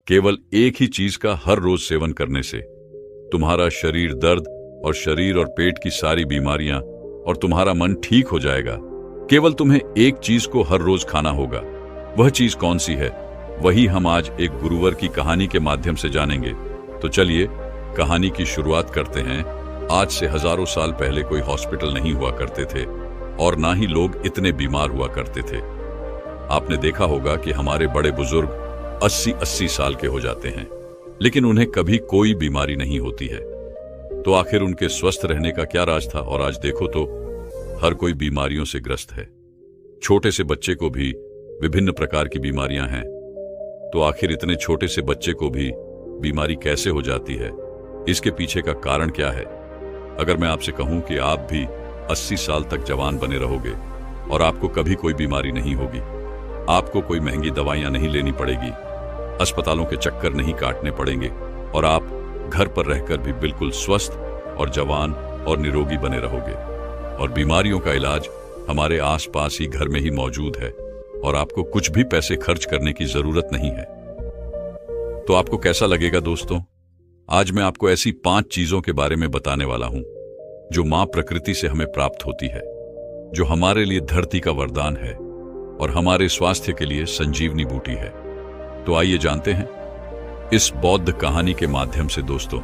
केवल एक ही चीज का हर रोज सेवन करने से तुम्हारा शरीर दर्द और शरीर और पेट की सारी बीमारियां और तुम्हारा मन ठीक हो जाएगा। केवल तुम्हें एक चीज को हर रोज खाना होगा। वह चीज कौन सी है, वही हम आज एक गुरुवर की कहानी के माध्यम से जानेंगे। तो चलिए कहानी की शुरुआत करते हैं। आज से हजारों साल पहले कोई हॉस्पिटल नहीं हुआ करते थे और ना ही लोग इतने बीमार हुआ करते थे। आपने देखा होगा कि हमारे बड़े बुजुर्ग 80-80 साल के हो जाते हैं, लेकिन उन्हें कभी कोई बीमारी नहीं होती है। तो आखिर उनके स्वस्थ रहने का क्या राज था? और आज देखो तो हर कोई बीमारियों से ग्रस्त है। छोटे से बच्चे को भी विभिन्न प्रकार की बीमारियां हैं। तो आखिर इतने छोटे से बच्चे को भी बीमारी कैसे हो जाती है? इसके पीछे का कारण क्या है? अगर मैं आपसे कहूं कि आप भी 80 साल तक जवान बने रहोगे और आपको कभी कोई बीमारी नहीं होगी, आपको कोई महंगी दवाइयां नहीं लेनी पड़ेगी, अस्पतालों के चक्कर नहीं काटने पड़ेंगे और आप घर पर रहकर भी बिल्कुल स्वस्थ और जवान और निरोगी बने रहोगे और बीमारियों का इलाज हमारे आसपास ही घर में ही मौजूद है और आपको कुछ भी पैसे खर्च करने की जरूरत नहीं है। तो आपको कैसा लगेगा दोस्तों? आज मैं आपको ऐसी 5 चीजों के बारे में बताने वाला हूं जो मां प्रकृति से हमें प्राप्त होती है, जो हमारे लिए धरती का वरदान है और हमारे स्वास्थ्य के लिए संजीवनी बूटी है। तो आइए जानते हैं इस बौद्ध कहानी के माध्यम से। दोस्तों,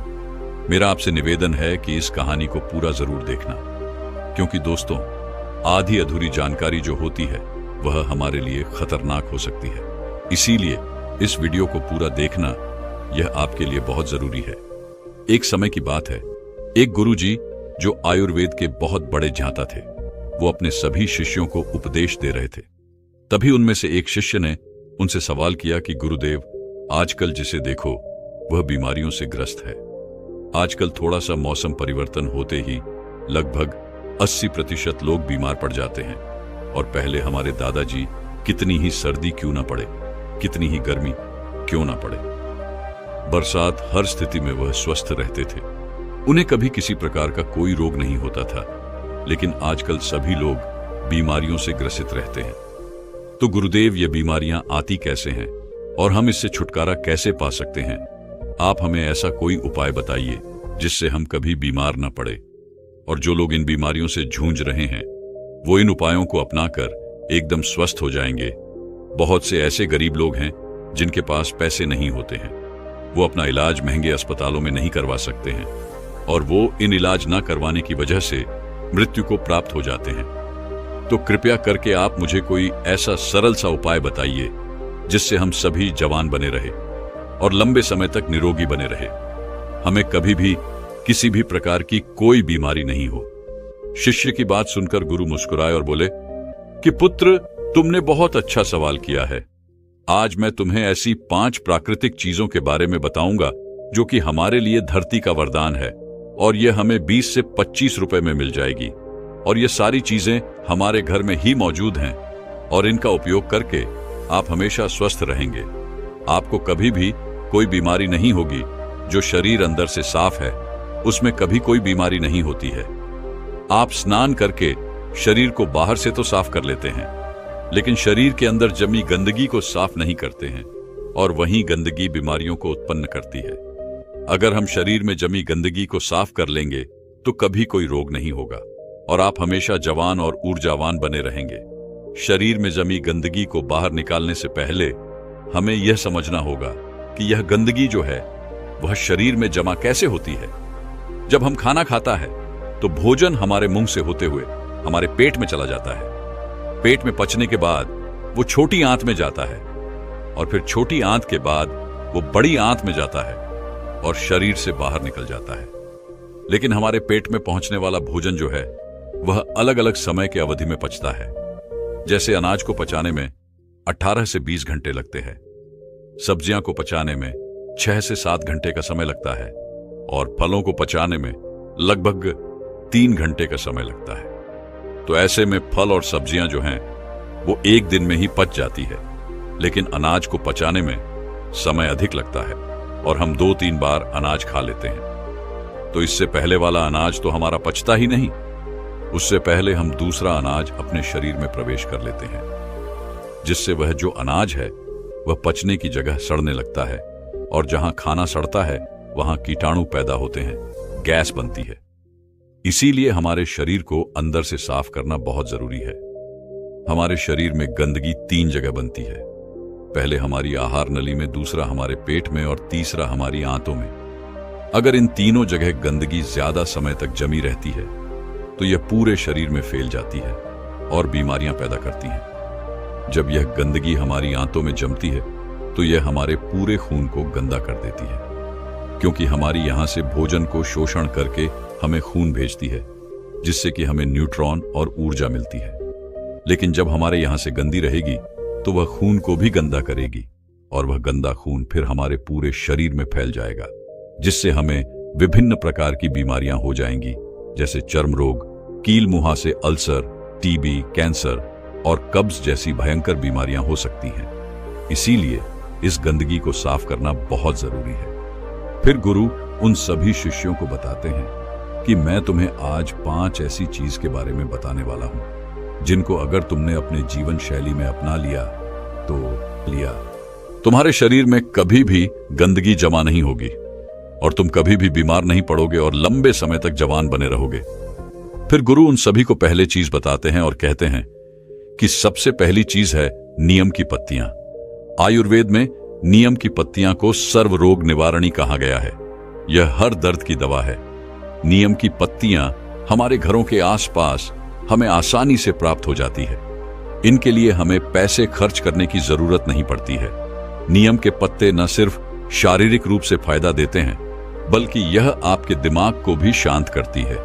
मेरा आपसे निवेदन है कि इस कहानी को पूरा जरूर देखना, क्योंकि दोस्तों आधी अधूरी जानकारी जो होती है वह हमारे लिए खतरनाक हो सकती है। इसीलिए इस वीडियो को पूरा देखना यह आपके लिए बहुत जरूरी है। एक समय की बात है, एक गुरुजी जो आयुर्वेद के बहुत बड़े ज्ञाता थे, वो अपने सभी शिष्यों को उपदेश दे रहे थे। तभी उनमें से एक शिष्य ने उनसे सवाल किया कि गुरुदेव, आजकल जिसे देखो वह बीमारियों से ग्रस्त है। आजकल थोड़ा सा मौसम परिवर्तन होते ही लगभग 80% लोग बीमार पड़ जाते हैं और पहले हमारे दादाजी कितनी ही सर्दी क्यों ना पड़े, कितनी ही गर्मी क्यों ना पड़े, बरसात, हर स्थिति में वह स्वस्थ रहते थे। उन्हें कभी किसी प्रकार का कोई रोग नहीं होता था। लेकिन आजकल सभी लोग बीमारियों से ग्रसित रहते हैं। तो गुरुदेव, ये बीमारियां आती कैसे हैं और हम इससे छुटकारा कैसे पा सकते हैं? आप हमें ऐसा कोई उपाय बताइए जिससे हम कभी बीमार न पड़े। और जो लोग इन बीमारियों से जूझ रहे हैं वो इन उपायों को अपनाकर एकदम स्वस्थ हो जाएंगे। बहुत से ऐसे गरीब लोग हैं जिनके पास पैसे नहीं होते हैं, वो अपना इलाज महंगे अस्पतालों में नहीं करवा सकते हैं और वो इन इलाज न करवाने की वजह से मृत्यु को प्राप्त हो जाते हैं। तो कृपया करके आप मुझे कोई ऐसा सरल सा उपाय बताइए जिससे हम सभी जवान बने रहे और लंबे समय तक निरोगी बने रहे, हमें कभी भी किसी भी प्रकार की कोई बीमारी नहीं हो। शिष्य की बात सुनकर गुरु मुस्कुराए और बोले कि पुत्र, तुमने बहुत अच्छा सवाल किया है। आज मैं तुम्हें ऐसी 5 प्राकृतिक चीजों के बारे में बताऊंगा जो कि हमारे लिए धरती का वरदान है और यह हमें 20 से 25 रुपए में मिल जाएगी और ये सारी चीजें हमारे घर में ही मौजूद हैं और इनका उपयोग करके आप हमेशा स्वस्थ रहेंगे। आपको कभी भी कोई बीमारी नहीं होगी। जो शरीर अंदर से साफ है उसमें कभी कोई बीमारी नहीं होती है। आप स्नान करके शरीर को बाहर से तो साफ कर लेते हैं, लेकिन शरीर के अंदर जमी गंदगी को साफ नहीं करते हैं और वही गंदगी बीमारियों को उत्पन्न करती है। अगर हम शरीर में जमी गंदगी को साफ कर लेंगे तो कभी कोई रोग नहीं होगा और आप हमेशा जवान और ऊर्जावान बने रहेंगे। शरीर में जमी गंदगी को बाहर निकालने से पहले हमें यह समझना होगा कि यह गंदगी जो है वह शरीर में जमा कैसे होती है। जब हम खाना खाता है तो भोजन हमारे मुंह से होते हुए हमारे पेट में चला जाता है। पेट में पचने के बाद वो छोटी आंत में जाता है और फिर छोटी आंत के बाद वो बड़ी आंत में जाता है और शरीर से बाहर निकल जाता है। लेकिन हमारे पेट में पहुंचने वाला भोजन जो है वह अलग अलग समय के अवधि में पचता है। जैसे अनाज को पचाने में 18 से 20 घंटे लगते हैं, सब्जियां को पचाने में 6 से 7 घंटे का समय लगता है और फलों को पचाने में लगभग 3 घंटे का समय लगता है। तो ऐसे में फल और सब्जियां जो हैं वो एक दिन में ही पच जाती है, लेकिन अनाज को पचाने में समय अधिक लगता है और हम 2-3 बार अनाज खा लेते हैं। तो इससे पहले वाला अनाज तो हमारा पचता ही नहीं, उससे पहले हम दूसरा अनाज अपने शरीर में प्रवेश कर लेते हैं, जिससे वह जो अनाज है वह पचने की जगह सड़ने लगता है और जहां खाना सड़ता है वहां कीटाणु पैदा होते हैं, गैस बनती है। इसीलिए हमारे शरीर को अंदर से साफ करना बहुत जरूरी है। हमारे शरीर में गंदगी 3 जगह बनती है। पहले हमारी आहार नली में, दूसरा हमारे पेट में और तीसरा हमारी आंतों में। अगर इन तीनों जगह गंदगी ज्यादा समय तक जमी रहती है तो यह पूरे शरीर में फैल जाती है और बीमारियां पैदा करती हैं। जब यह गंदगी हमारी आंतों में जमती है तो यह हमारे पूरे खून को गंदा कर देती है, क्योंकि हमारी यहां से भोजन को शोषण करके हमें खून भेजती है, जिससे कि हमें न्यूट्रॉन और ऊर्जा मिलती है। लेकिन जब हमारे यहां से गंदी रहेगी तो वह खून को भी गंदा करेगी और वह गंदा खून फिर हमारे पूरे शरीर में फैल जाएगा, जिससे हमें विभिन्न प्रकार की बीमारियां हो जाएंगी, जैसे चर्म रोग, कील मुहासे अल्सर, टीबी, कैंसर और कब्ज जैसी भयंकर बीमारियां हो सकती हैं। इसीलिए इस गंदगी को साफ करना बहुत जरूरी है। फिर गुरु उन सभी शिष्यों को बताते हैं कि मैं तुम्हें आज 5 ऐसी चीज के बारे में बताने वाला हूं जिनको अगर तुमने अपने जीवन शैली में अपना लिया तो तुम्हारे शरीर में कभी भी गंदगी जमा नहीं होगी और तुम कभी भी बीमार नहीं पड़ोगे और लंबे समय तक जवान बने रहोगे। फिर गुरु उन सभी को पहले चीज बताते हैं और कहते हैं कि सबसे पहली चीज है नीम की पत्तियां। आयुर्वेद में नीम की पत्तियां को सर्व रोग निवारणी कहा गया है। यह हर दर्द की दवा है। नीम की पत्तियां हमारे घरों के आसपास हमें आसानी से प्राप्त हो जाती है। इनके लिए हमें पैसे खर्च करने की जरूरत नहीं पड़ती है। नीम के पत्ते न सिर्फ शारीरिक रूप से फायदा देते हैं, बल्कि यह आपके दिमाग को भी शांत करती है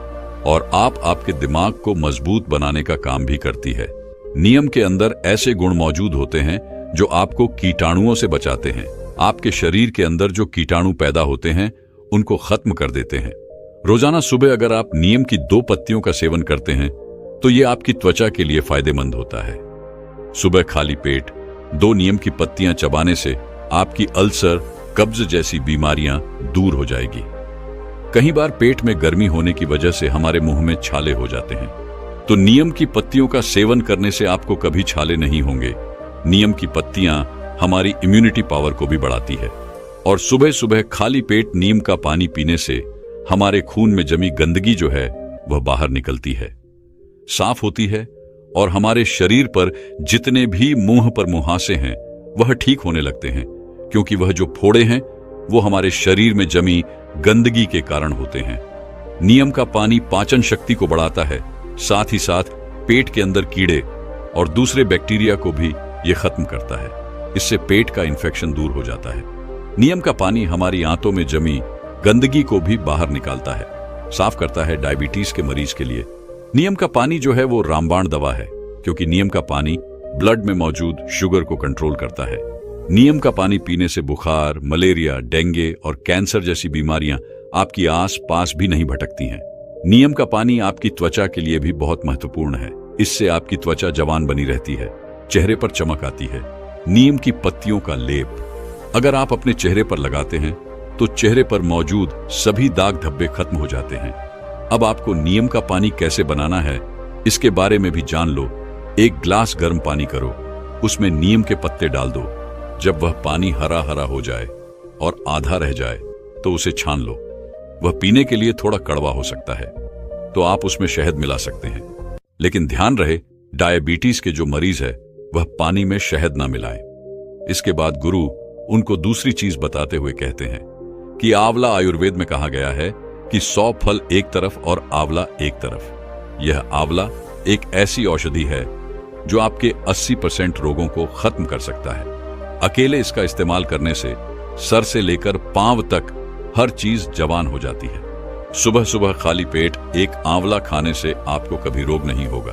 और आपके दिमाग को मजबूत बनाने का काम भी करती है। नीम के अंदर ऐसे गुण मौजूद होते हैं जो आपको कीटाणुओं से बचाते हैं। आपके शरीर के अंदर जो कीटाणु पैदा होते हैं उनको खत्म कर देते हैं। रोजाना सुबह अगर आप नीम की 2 पत्तियों का सेवन करते हैं तो यह आपकी त्वचा के लिए फायदेमंद होता है। सुबह खाली पेट 2 नीम की पत्तियां चबाने से आपकी अल्सर, कब्ज जैसी बीमारियां दूर हो जाएगी। कई बार पेट में गर्मी होने की वजह से हमारे मुंह में छाले हो जाते हैं, तो नीम की पत्तियों का सेवन करने से आपको कभी छाले नहीं होंगे। नीम की पत्तियां हमारी इम्यूनिटी पावर को भी बढ़ाती है और सुबह सुबह खाली पेट नीम का पानी पीने से हमारे खून में जमी गंदगी जो है वह बाहर निकलती है, साफ होती है और हमारे शरीर पर जितने भी मुंह पर मुहासे हैं वह ठीक होने लगते हैं, क्योंकि वह जो फोड़े हैं वो हमारे शरीर में जमी गंदगी के कारण होते हैं। नीम का पानी पाचन शक्ति को बढ़ाता है, साथ ही साथ पेट के अंदर कीड़े और दूसरे बैक्टीरिया को भी यह खत्म करता है। इससे पेट का इन्फेक्शन दूर हो जाता है। नीम का पानी हमारी आंतों में जमी गंदगी को भी बाहर निकालता है, साफ करता है। डायबिटीज के मरीज के लिए नीम का पानी जो है वो रामबाण दवा है, क्योंकि नीम का पानी ब्लड में मौजूद शुगर को कंट्रोल करता है। नीम का पानी पीने से बुखार, मलेरिया, डेंगू और कैंसर जैसी बीमारियां आपकी आस पास भी नहीं भटकती हैं। नीम का पानी आपकी त्वचा के लिए भी बहुत महत्वपूर्ण है। इससे आपकी त्वचा जवान बनी रहती है, चेहरे पर चमक आती है। नीम की पत्तियों का लेप अगर आप अपने चेहरे पर लगाते हैं तो चेहरे पर मौजूद सभी दाग धब्बे खत्म हो जाते हैं। अब आपको नीम का पानी कैसे बनाना है इसके बारे में भी जान लो। 1 गिलास गर्म पानी करो, उसमें नीम के पत्ते डाल दो। जब वह पानी हरा हरा हो जाए और आधा रह जाए तो उसे छान लो। वह पीने के लिए थोड़ा कड़वा हो सकता है, तो आप उसमें शहद मिला सकते हैं, लेकिन ध्यान रहे डायबिटीज के जो मरीज है वह पानी में शहद ना मिलाएं। इसके बाद गुरु उनको दूसरी चीज बताते हुए कहते हैं कि आंवला आयुर्वेद में कहा गया है कि 100 फल एक तरफ और आंवला एक तरफ। यह आंवला एक ऐसी औषधि है जो आपके 80% रोगों को खत्म कर सकता है। अकेले इसका इस्तेमाल करने से सर से लेकर पांव तक हर चीज जवान हो जाती है। सुबह सुबह खाली पेट 1 आंवला खाने से आपको कभी रोग नहीं होगा।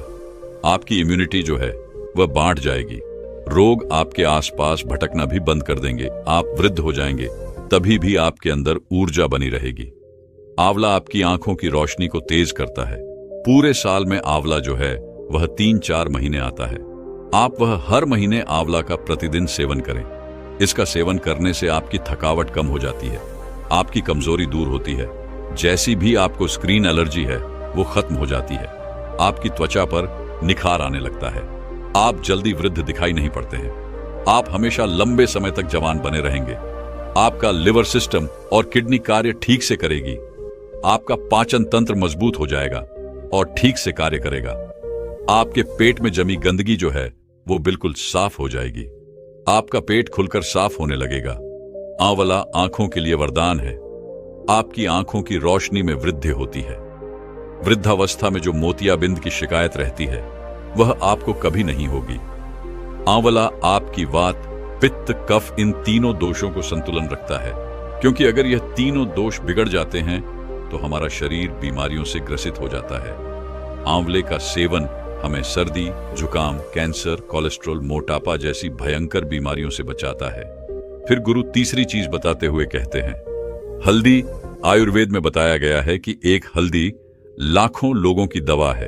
आपकी इम्यूनिटी जो है वह बांट जाएगी। रोग आपके आसपास भटकना भी बंद कर देंगे। आप वृद्ध हो जाएंगे, तभी भी आपके अंदर ऊर्जा बनी रहेगी। आंवला आपकी आंखों की रोशनी को तेज करता है। पूरे साल में आंवला जो है वह 3-4 महीने आता है। आप वह हर महीने आंवला का प्रतिदिन सेवन करें। इसका सेवन करने से आपकी थकावट कम हो जाती है, आपकी कमजोरी दूर होती है। जैसी भी आपको स्क्रीन एलर्जी है वो खत्म हो जाती है। आपकी त्वचा पर निखार आने लगता है। आप जल्दी वृद्ध दिखाई नहीं पड़ते हैं। आप हमेशा लंबे समय तक जवान बने रहेंगे। आपका लिवर सिस्टम और किडनी कार्य ठीक से करेगी। आपका पाचन तंत्र मजबूत हो जाएगा और ठीक से कार्य करेगा। आपके पेट में जमी गंदगी जो है वो बिल्कुल साफ हो जाएगी। आपका पेट खुलकर साफ होने लगेगा। आंवला आंखों के लिए वरदान है। आपकी आंखों की रोशनी में वृद्धि होती है। वृद्धावस्था में जो मोतियाबिंद की शिकायत रहती है वह आपको कभी नहीं होगी। आंवला आपकी वात, पित्त, कफ इन तीनों दोषों को संतुलन रखता है, क्योंकि अगर यह तीनों दोष बिगड़ जाते हैं तो हमारा शरीर बीमारियों से ग्रसित हो जाता है। आंवले का सेवन हमें सर्दी, जुकाम, कैंसर, कोलेस्ट्रॉल, मोटापा जैसी भयंकर बीमारियों से बचाता है। फिर गुरु तीसरी चीज बताते हुए कहते हैं, हल्दी आयुर्वेद में बताया गया है कि एक हल्दी लाखों लोगों की दवा है।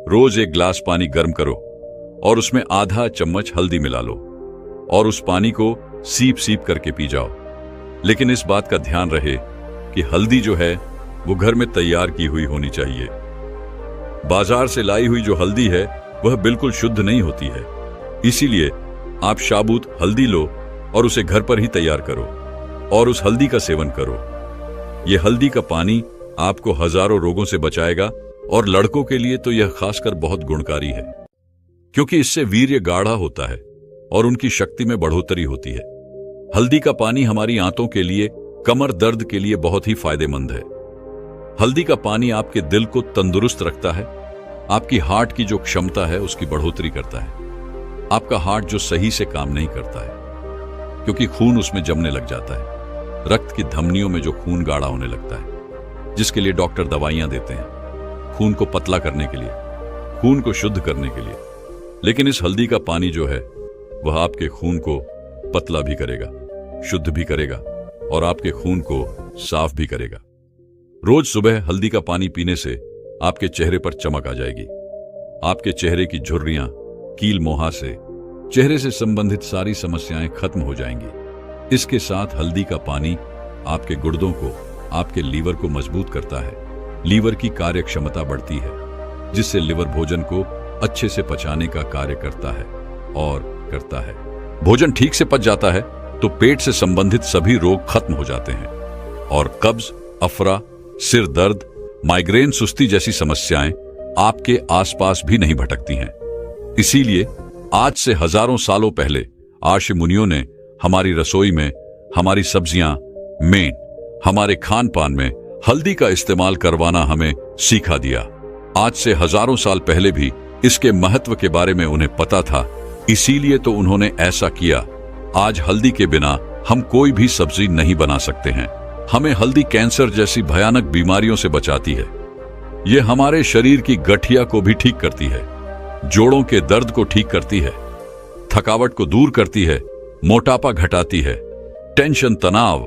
रोज एक गिलास पानी गर्म करो और उसमें आधा चम्मच हल्दी मिला लो और उस पानी को सीप सीप करके पी जाओ। लेकिन इस बात का ध्यान रहे कि हल्दी जो है वो घर में तैयार की हुई होनी चाहिए। बाजार से लाई हुई जो हल्दी है वह बिल्कुल शुद्ध नहीं होती है। इसीलिए आप साबुत हल्दी लो और उसे घर पर ही तैयार करो और उस हल्दी का सेवन करो। यह हल्दी का पानी आपको हजारों रोगों से बचाएगा और लड़कों के लिए तो यह खासकर बहुत गुणकारी है, क्योंकि इससे वीर्य गाढ़ा होता है और उनकी शक्ति में बढ़ोतरी होती है। हल्दी का पानी हमारी आंतों के लिए, कमर दर्द के लिए बहुत ही फायदेमंद है। हल्दी का पानी आपके दिल को तंदुरुस्त रखता है, आपकी हार्ट की जो क्षमता है उसकी बढ़ोतरी करता है। आपका हार्ट जो सही से काम नहीं करता है क्योंकि खून उसमें जमने लग जाता है। रक्त की धमनियों में जो खून गाढ़ा होने लगता है, जिसके लिए डॉक्टर दवाइयां देते हैं खून को पतला करने के लिए, खून को शुद्ध करने के लिए। लेकिन इस हल्दी का पानी जो है वह आपके खून को पतला भी करेगा, शुद्ध भी करेगा और आपके खून को साफ भी करेगा। रोज सुबह हल्दी का पानी पीने से आपके चेहरे पर चमक आ जाएगी। आपके चेहरे की झुर्रियां, कील मुहासे, चेहरे से संबंधित सारी समस्याएं खत्म हो जाएंगी। इसके साथ हल्दी का पानी आपके गुर्दों को, आपके लीवर को मजबूत करता है। लीवर की कार्य क्षमता बढ़ती है, जिससे लिवर भोजन को अच्छे से पचाने का कार्य करता है और करता है। भोजन ठीक से पच जाता है तो पेट से संबंधित सभी रोग खत्म हो जाते हैं और कब्ज, अफरा, सिर दर्द, माइग्रेन, सुस्ती जैसी समस्याएं आपके आसपास भी नहीं भटकती हैं। इसीलिए आज से हजारों सालों पहले आर्ष मुनियों ने हमारी रसोई में, हमारी सब्जियां में, हमारे खान पान में हल्दी का इस्तेमाल करवाना हमें सिखा दिया। आज से हजारों साल पहले भी इसके महत्व के बारे में उन्हें पता था, इसीलिए तो उन्होंने ऐसा किया। आज हल्दी के बिना हम कोई भी सब्जी नहीं बना सकते हैं। हमें हल्दी कैंसर जैसी भयानक बीमारियों से बचाती है। यह हमारे शरीर की गठिया को भी ठीक करती है, जोड़ों के दर्द को ठीक करती है, थकावट को दूर करती है, मोटापा घटाती है, टेंशन, तनाव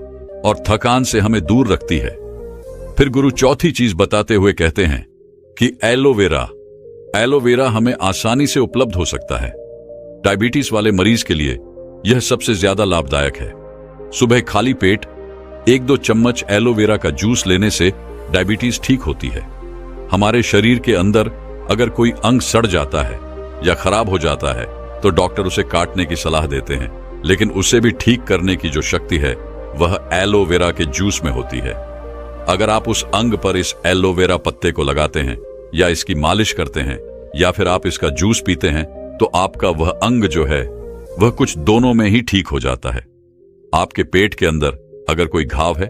और थकान से हमें दूर रखती है। फिर गुरु चौथी चीज बताते हुए कहते हैं कि एलोवेरा हमें आसानी से उपलब्ध हो सकता है। डायबिटीज वाले मरीज के लिए यह सबसे ज्यादा लाभदायक है। सुबह खाली पेट 1-2 चम्मच एलोवेरा का जूस लेने से डायबिटीज ठीक होती है। हमारे शरीर के अंदर अगर कोई अंग सड़ जाता है या खराब हो जाता है तो डॉक्टर उसे काटने की सलाह देते हैं, लेकिन उसे भी ठीक करने की जो शक्ति है वह एलोवेरा के जूस में होती है। अगर आप उस अंग पर इस एलोवेरा पत्ते को लगाते हैं या इसकी मालिश करते हैं या फिर आप इसका जूस पीते हैं तो आपका वह अंग जो है वह कुछ दोनों में ही ठीक हो जाता है। आपके पेट के अंदर अगर कोई घाव है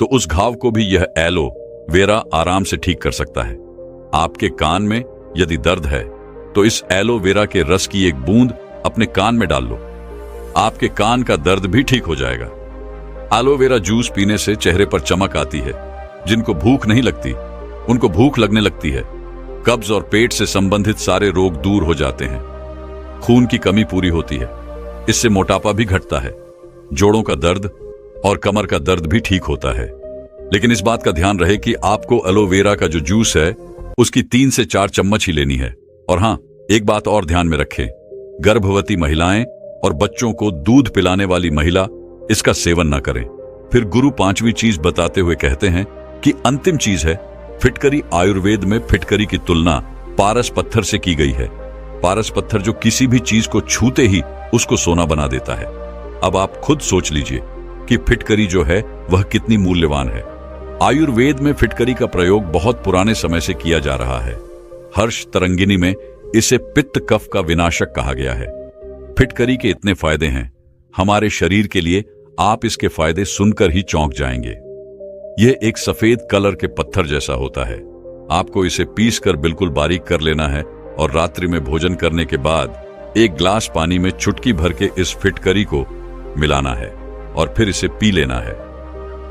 तो उस घाव को भी यह एलोवेरा आराम से ठीक कर सकता है। आपके कान में यदि दर्द है तो इस एलोवेरा के रस की एक बूंद अपने कान में डाल लो, आपके कान का दर्द भी ठीक हो जाएगा। एलोवेरा जूस पीने से चेहरे पर चमक आती है। जिनको भूख नहीं लगती उनको भूख लगने लगती है। कब्ज और पेट से संबंधित सारे रोग दूर हो जाते हैं। खून की कमी पूरी होती है, इससे मोटापा भी घटता है। जोड़ों का दर्द और कमर का दर्द भी ठीक होता है। लेकिन इस बात का ध्यान रहे कि आपको एलोवेरा का जो जूस है उसकी 3 से 4 चम्मच ही लेनी है। और हाँ, एक बात और ध्यान में रखें, गर्भवती महिलाएं और बच्चों को दूध पिलाने वाली महिला इसका सेवन न करें। फिर गुरु 5वीं चीज बताते हुए कहते हैं कि अंतिम चीज है फिटकरी। आयुर्वेद में फिटकरी की तुलना पारस पत्थर से की गई है। पारस पत्थर जो किसी भी चीज को छूते ही उसको सोना बना देता है। अब आप खुद सोच लीजिए कि फिटकरी जो है वह कितनी मूल्यवान है। आयुर्वेद में फिटकरी का प्रयोग बहुत पुराने समय से किया जा रहा है। हर्ष तरंगिनी में इसे पित्त कफ का विनाशक कहा गया है। फिटकरी के इतने फायदे हैं हमारे शरीर के लिए, आप इसके फायदे सुनकर ही चौंक जाएंगे। यह एक सफेद कलर के पत्थर जैसा होता है। आपको इसे पीसकर बिल्कुल बारीक कर लेना है और रात्रि में भोजन करने के बाद एक ग्लास पानी में चुटकी भर के इस फिटकरी को मिलाना है और फिर इसे पी लेना है।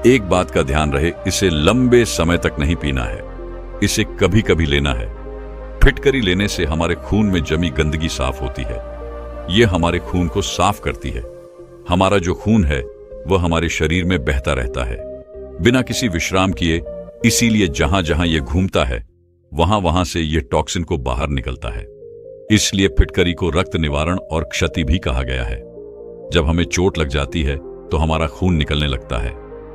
एक बात का ध्यान रहे, इसे लंबे समय तक नहीं पीना है, इसे कभी कभी लेना है। फिटकरी लेने से हमारे खून में जमी गंदगी साफ होती है। यह हमारे खून को साफ करती है। हमारा जो खून है वह हमारे शरीर में बहता रहता है बिना किसी विश्राम किए, इसीलिए जहां जहां यह घूमता है वहां वहां से यह टॉक्सिन को बाहर निकलता है। इसलिए फिटकरी को रक्त निवारण और क्षति भी कहा गया है। जब हमें चोट लग जाती है तो हमारा खून निकलने लगता है,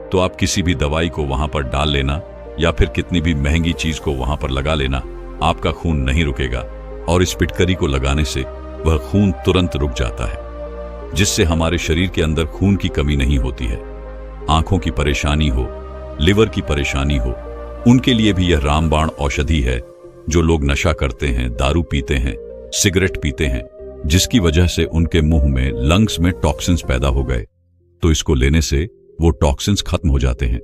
तो आप किसी भी दवाई को वहां पर डाल लेना या फिर कितनी भी महंगी चीज को वहां पर लगा लेना, आपका खून नहीं रुकेगा। और इस फिटकरी को लगाने से वह खून तुरंत रुक जाता है, जिससे हमारे शरीर के अंदर खून की कमी नहीं होती है। आंखों की परेशानी हो, लिवर की परेशानी हो, उनके लिए भी यह रामबाण औषधि है। जो लोग नशा करते हैं, दारू पीते हैं, सिगरेट पीते हैं, जिसकी वजह से उनके मुंह में, लंग्स में टॉक्सिन्स पैदा हो गए, तो इसको लेने से वो टॉक्सिन्स खत्म हो जाते हैं।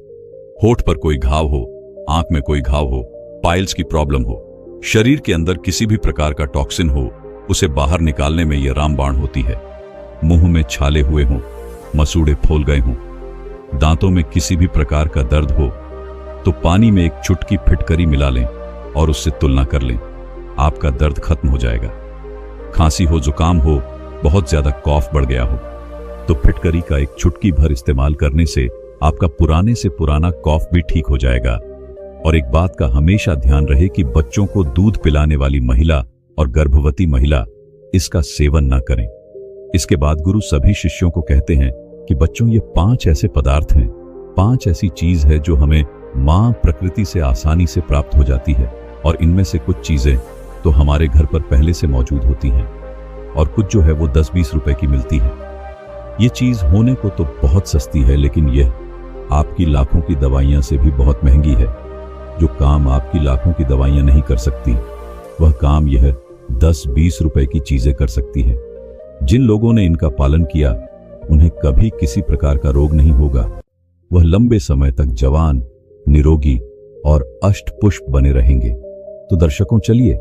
होठ पर कोई घाव हो, आंख में कोई घाव हो, पाइल्स की प्रॉब्लम हो, शरीर के अंदर किसी भी प्रकार का टॉक्सिन हो, उसे बाहर निकालने में यह रामबाण होती है। मुंह में छाले हुए हों, मसूड़े फूल गए हों, दांतों में किसी भी प्रकार का दर्द हो, तो पानी में एक चुटकी फिटकरी मिला लें और उससे तुलना कर लें, आपका दर्द खत्म हो जाएगा। खांसी हो, जुकाम हो, बहुत ज्यादा कॉफ बढ़ गया हो, तो फिटकरी का एक चुटकी भर इस्तेमाल करने से आपका पुराने से पुराना कॉफ भी ठीक हो जाएगा। और एक बात का हमेशा ध्यान रहे कि बच्चों को दूध पिलाने वाली महिला और गर्भवती महिला इसका सेवन ना करें। इसके बाद गुरु सभी शिष्यों को कहते हैं कि बच्चों, ये 5 ऐसे पदार्थ हैं, 5 ऐसी चीज है जो हमें मां प्रकृति से आसानी से प्राप्त हो जाती है, और इनमें से कुछ चीजें तो हमारे घर पर पहले से मौजूद होती हैं और कुछ जो है वो 10-20 रुपए की मिलती है। ये चीज होने को तो बहुत सस्ती है, लेकिन यह आपकी लाखों की दवाइयां से भी बहुत महंगी है। जो काम आपकी लाखों की दवाइयां नहीं कर सकती, वह काम यह 10-20 रुपए की चीजें कर सकती है। जिन लोगों ने इनका पालन किया उन्हें कभी किसी प्रकार का रोग नहीं होगा। वह लंबे समय तक जवान, निरोगी और अष्टपुष्ट बने रहेंगे। तो दर्शकों, चलिए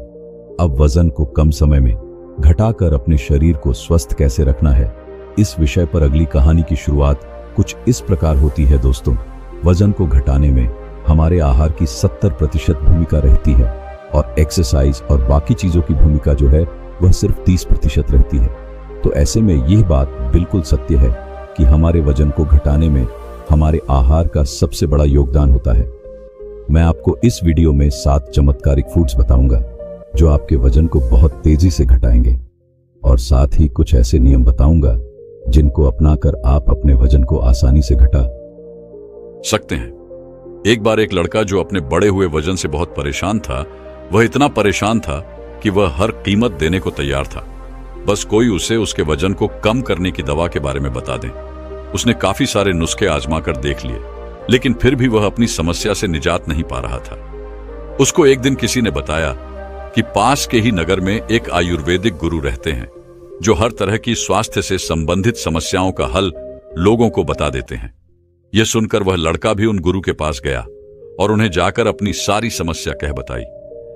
अब वजन को कम समय में घटाकर अपने शरीर को स्वस्थ कैसे रखना है, इस विषय पर अगली कहानी की शुरुआत कुछ इस प्रकार होती है। दोस्तों, वजन को घटाने में हमारे आहार की 70% भूमिका रहती है और एक्सरसाइज और बाकी चीजों की भूमिका जो है वह सिर्फ 30% रहती है। तो ऐसे में यह बात बिल्कुल सत्य है कि हमारे वजन को घटाने में हमारे आहार का सबसे बड़ा योगदान होता है। मैं आपको इस वीडियो में 7 चमत्कारिक फूड्स बताऊंगा जो आपके वजन को बहुत तेजी से घटाएंगे, और साथ ही कुछ ऐसे नियम बताऊंगा जिनको अपनाकर आप अपने वजन को आसानी से घटा सकते हैं। एक बार एक लड़का जो अपने बढ़े हुए वजन से बहुत परेशान था, वह इतना परेशान था कि वह हर कीमत देने को तैयार था, बस कोई उसे उसके वजन को कम करने की दवा के बारे में बता दे। उसने काफी सारे नुस्खे आजमा कर देख लिए, लेकिन फिर भी वह अपनी समस्या से निजात नहीं पा रहा था। उसको एक दिन किसी ने बताया कि पास के ही नगर में एक आयुर्वेदिक गुरु रहते हैं जो हर तरह की स्वास्थ्य से संबंधित समस्याओं का हल लोगों को बता देते हैं। यह सुनकर वह लड़का भी उन गुरु के पास गया और उन्हें जाकर अपनी सारी समस्या कह बताई।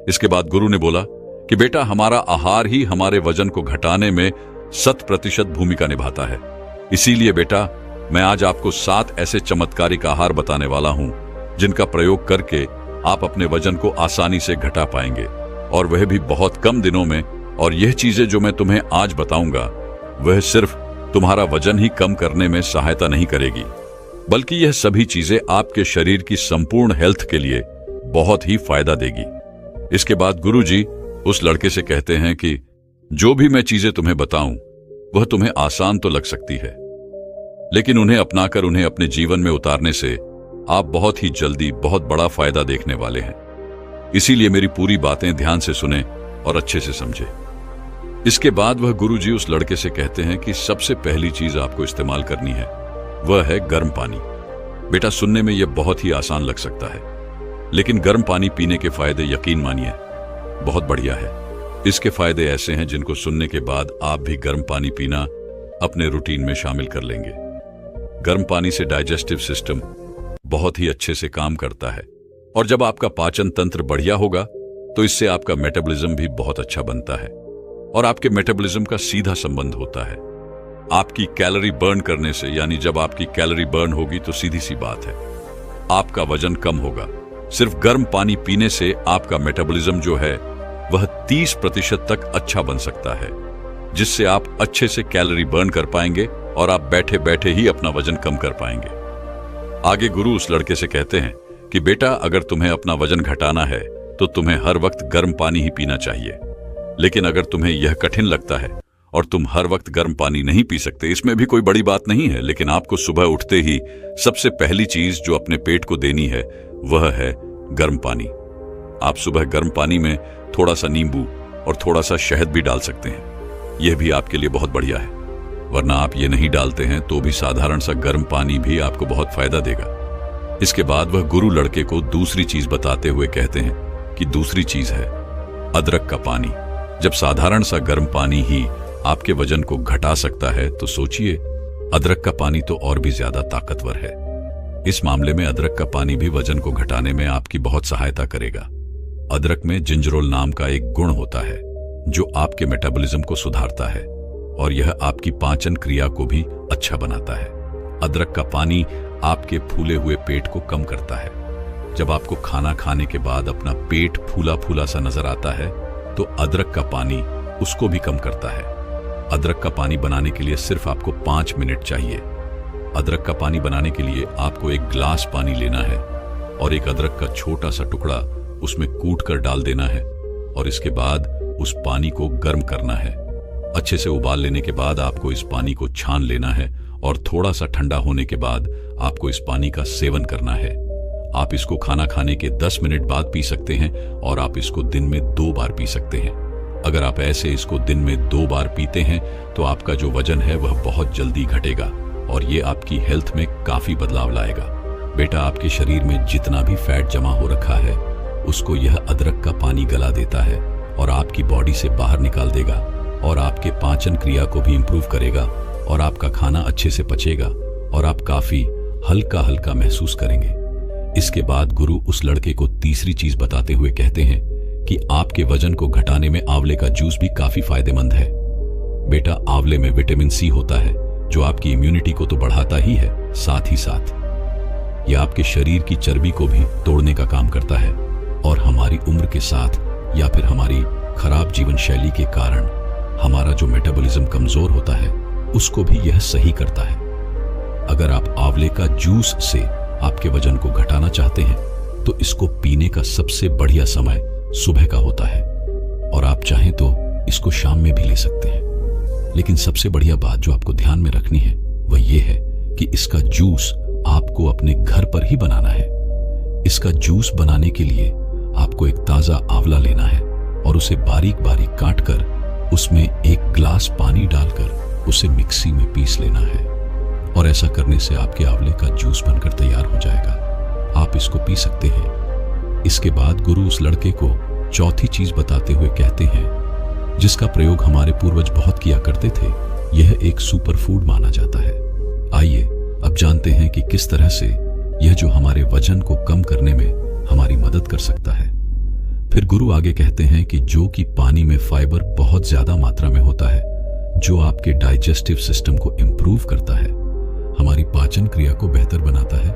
इसके बाद गुरु ने बोला कि बेटा, हमारा आहार ही हमारे वजन को घटाने में 100% भूमिका निभाता है। इसीलिए बेटा, मैं आज आपको 7 ऐसे चमत्कारिक आहार बताने वाला हूं जिनका प्रयोग करके आप अपने वजन को आसानी से घटा पाएंगे, और वह भी बहुत कम दिनों में। और यह चीजें जो मैं तुम्हें आज बताऊंगा वह सिर्फ तुम्हारा वजन ही कम करने में सहायता नहीं करेगी, बल्कि यह सभी चीजें आपके शरीर की संपूर्ण हेल्थ के लिए बहुत ही फायदा देगी। इसके बाद गुरुजी उस लड़के से कहते हैं कि जो भी मैं चीजें तुम्हें बताऊं वह तुम्हें आसान तो लग सकती है, लेकिन उन्हें अपनाकर उन्हें अपने जीवन में उतारने से आप बहुत ही जल्दी बहुत बड़ा फायदा देखने वाले हैं। इसीलिए मेरी पूरी बातें ध्यान से सुने और अच्छे से समझे। इसके बाद वह गुरुजी उस लड़के से कहते हैं कि सबसे पहली चीज आपको इस्तेमाल करनी है वह है गर्म पानी। बेटा, सुनने में यह बहुत ही आसान लग सकता है, लेकिन गर्म पानी पीने के फायदे यकीन मानिए बहुत बढ़िया है। इसके फायदे ऐसे हैं जिनको सुनने के बाद आप भी गर्म पानी पीना अपने रूटीन में शामिल कर लेंगे। गर्म पानी से डाइजेस्टिव सिस्टम बहुत ही अच्छे से काम करता है, और जब आपका पाचन तंत्र बढ़िया होगा तो इससे आपका मेटाबॉलिज्म भी बहुत अच्छा बनता है, और आपके मेटाबॉलिज्म का सीधा संबंध होता है आपकी कैलोरी बर्न करने से। यानी जब आपकी कैलोरी बर्न होगी तो सीधी सी बात है आपका वजन कम होगा। सिर्फ गर्म पानी पीने से आपका मेटाबॉलिज्म जो है वह 30% तक अच्छा बन सकता है, जिससे आप अच्छे से कैलोरी बर्न कर पाएंगे और आप बैठे बैठे ही अपना वजन कम कर पाएंगे। आगे गुरु उस लड़के से कहते हैं कि बेटा, अगर तुम्हें अपना वजन घटाना है तो तुम्हें हर वक्त गर्म पानी ही पीना चाहिए। लेकिन अगर तुम्हें यह कठिन लगता है और तुम हर वक्त गर्म पानी नहीं पी सकते, इसमें भी कोई बड़ी बात नहीं है, लेकिन आपको सुबह उठते ही सबसे पहली चीज जो अपने पेट को देनी है वह है गर्म पानी। आप सुबह गर्म पानी में थोड़ा सा नींबू और थोड़ा सा शहद भी डाल सकते हैं, यह भी आपके लिए बहुत बढ़िया है। वरना आप ये नहीं डालते हैं तो भी साधारण सा गर्म पानी भी आपको बहुत फायदा देगा। इसके बाद वह गुरु लड़के को दूसरी चीज बताते हुए कहते हैं कि दूसरी चीज है अदरक का पानी। जब साधारण सा गर्म पानी ही आपके वजन को घटा सकता है तो सोचिए अदरक का पानी तो और भी ज्यादा ताकतवर है। इस मामले में अदरक का पानी भी वजन को घटाने में आपकी बहुत सहायता करेगा। अदरक में जिंजरोल नाम का एक गुण होता है जो आपके मेटाबॉलिज्म को सुधारता है और यह आपकी पाचन क्रिया को भी अच्छा बनाता है। अदरक का पानी आपके फूले हुए पेट को कम करता है। जब आपको खाना खाने के बाद अपना पेट फूला फूला सा नजर आता है तो अदरक का पानी उसको भी कम करता है। अदरक का पानी बनाने के लिए सिर्फ आपको 5 मिनट चाहिए। अदरक का पानी बनाने के लिए आपको एक गिलास पानी लेना है और एक अदरक का छोटा सा टुकड़ा उसमें कूट कर डाल देना है और इसके बाद उस पानी को गर्म करना है। अच्छे से उबाल लेने के बाद आपको इस पानी को छान लेना है और थोड़ा सा ठंडा होने के बाद आपको इस पानी का सेवन करना है। आप इसको खाना खाने के 10 मिनट बाद पी सकते हैं और आप इसको दिन में 2 बार पी सकते हैं। अगर आप ऐसे इसको दिन में 2 बार पीते हैं तो आपका जो वजन है वह बहुत जल्दी घटेगा और ये आपकी हेल्थ में काफी बदलाव लाएगा। बेटा, आपके शरीर में जितना भी फैट जमा हो रखा है उसको यह अदरक का पानी गला देता है और आपकी बॉडी से बाहर निकाल देगा और आपके पाचन क्रिया को भी इंप्रूव करेगा और आपका खाना अच्छे से पचेगा और आप काफी हल्का हल्का महसूस करेंगे। इसके बाद गुरु उस लड़के को तीसरी चीज बताते हुए कहते हैं कि आपके वजन को घटाने में आंवले का जूस भी काफी फायदेमंद है। बेटा, आंवले में विटामिन सी होता है जो आपकी इम्यूनिटी को तो बढ़ाता ही है, साथ ही साथ यह आपके शरीर की चर्बी को भी तोड़ने का काम करता है और हमारी उम्र के साथ या फिर हमारी खराब जीवन शैली के कारण हमारा जो मेटाबॉलिज्म कमजोर होता है उसको भी यह सही करता है। अगर आप आंवले का जूस से आपके वजन को घटाना चाहते हैं तो इसको पीने का सबसे बढ़िया समय सुबह का होता है और आप चाहें तो इसको शाम में भी ले सकते हैं। लेकिन सबसे बढ़िया बात जो आपको ध्यान में रखनी है वह यह है कि इसका जूस आपको अपने घर पर ही बनाना है। इसका जूस बनाने के लिए आपको एक ताजा आंवला लेना है और उसे बारीक बारीक काटकर उसमें 1 गिलास पानी डालकर उसे मिक्सी में पीस लेना है और ऐसा करने से आपके आंवले का जूस बनकर तैयार हो जाएगा। आप इसको पी सकते हैं। इसके बाद गुरु उस लड़के को चौथी चीज बताते हुए कहते हैं जिसका प्रयोग हमारे पूर्वज बहुत किया करते थे। यह एक सुपर फूड माना जाता है। आइए अब जानते हैं कि किस तरह से यह जो हमारे वजन को कम करने में हमारी मदद कर सकता है। फिर गुरु आगे कहते हैं कि जो कि पानी में फाइबर बहुत ज्यादा मात्रा में होता है जो आपके डाइजेस्टिव सिस्टम को इंप्रूव करता है, हमारी पाचन क्रिया को बेहतर बनाता है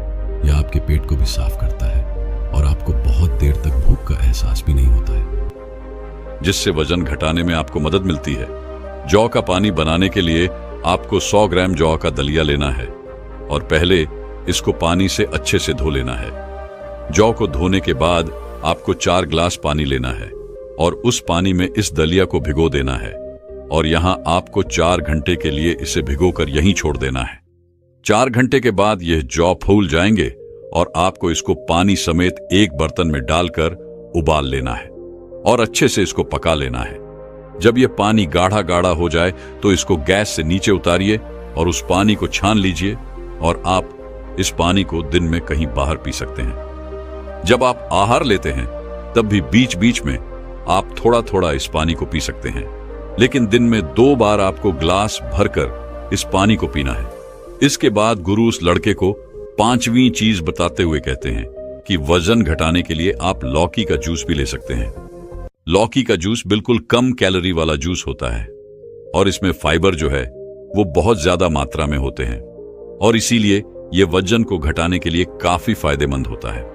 या आपके पेट को भी साफ करता है और आपको बहुत देर तक भूख का एहसास भी नहीं होता है, जिससे वजन घटाने में आपको मदद मिलती है। जौ का पानी बनाने के लिए आपको 100 ग्राम जौ का दलिया लेना है और पहले इसको पानी से अच्छे से धो लेना है। जौ को धोने के बाद आपको 4 गिलास पानी लेना है और उस पानी में इस दलिया को भिगो देना है और यहां आपको 4 घंटे के लिए इसे भिगोकर यहीं छोड़ देना है। 4 घंटे के बाद यह जौ फूल जाएंगे और आपको इसको पानी समेत एक बर्तन में डालकर उबाल लेना है और अच्छे से इसको पका लेना है। जब यह पानी गाढ़ा गाढ़ा हो जाए तो इसको गैस से नीचे उतारिए और उस पानी को छान लीजिए और आप इस पानी को दिन में कहीं बाहर पी सकते हैं। जब आप आहार लेते हैं तब भी बीच बीच में आप थोड़ा थोड़ा इस पानी को पी सकते हैं, लेकिन दिन में 2 बार आपको ग्लास भरकर इस पानी को पीना है। इसके बाद गुरु उस लड़के को 5वीं चीज बताते हुए कहते हैं कि वजन घटाने के लिए आप लौकी का जूस भी ले सकते हैं। लौकी का जूस बिल्कुल कम कैलोरी वाला जूस होता है और इसमें फाइबर जो है वो बहुत ज्यादा मात्रा में होते हैं और इसीलिए ये वजन को घटाने के लिए काफी फायदेमंद होता है।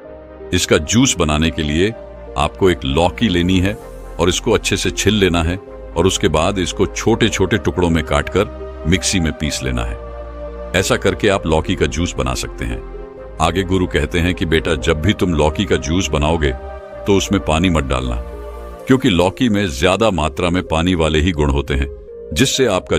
इसका जूस बनाने के लिए आपको एक लौकी लेनी है और इसको अच्छे से छिल लेना है और उसके बाद इसको छोटे छोटे टुकड़ों में काटकर मिक्सी में पीस लेना है। ऐसा करके आप लौकी का जूस बना सकते हैं। आगे गुरु कहते हैं कि बेटा, जब भी तुम लौकी का जूस बनाओगे तो उसमें पानी मत डालना, क्योंकि लौकी में ज्यादा मात्रा में पानी वाले ही गुण होते हैं जिससे आपका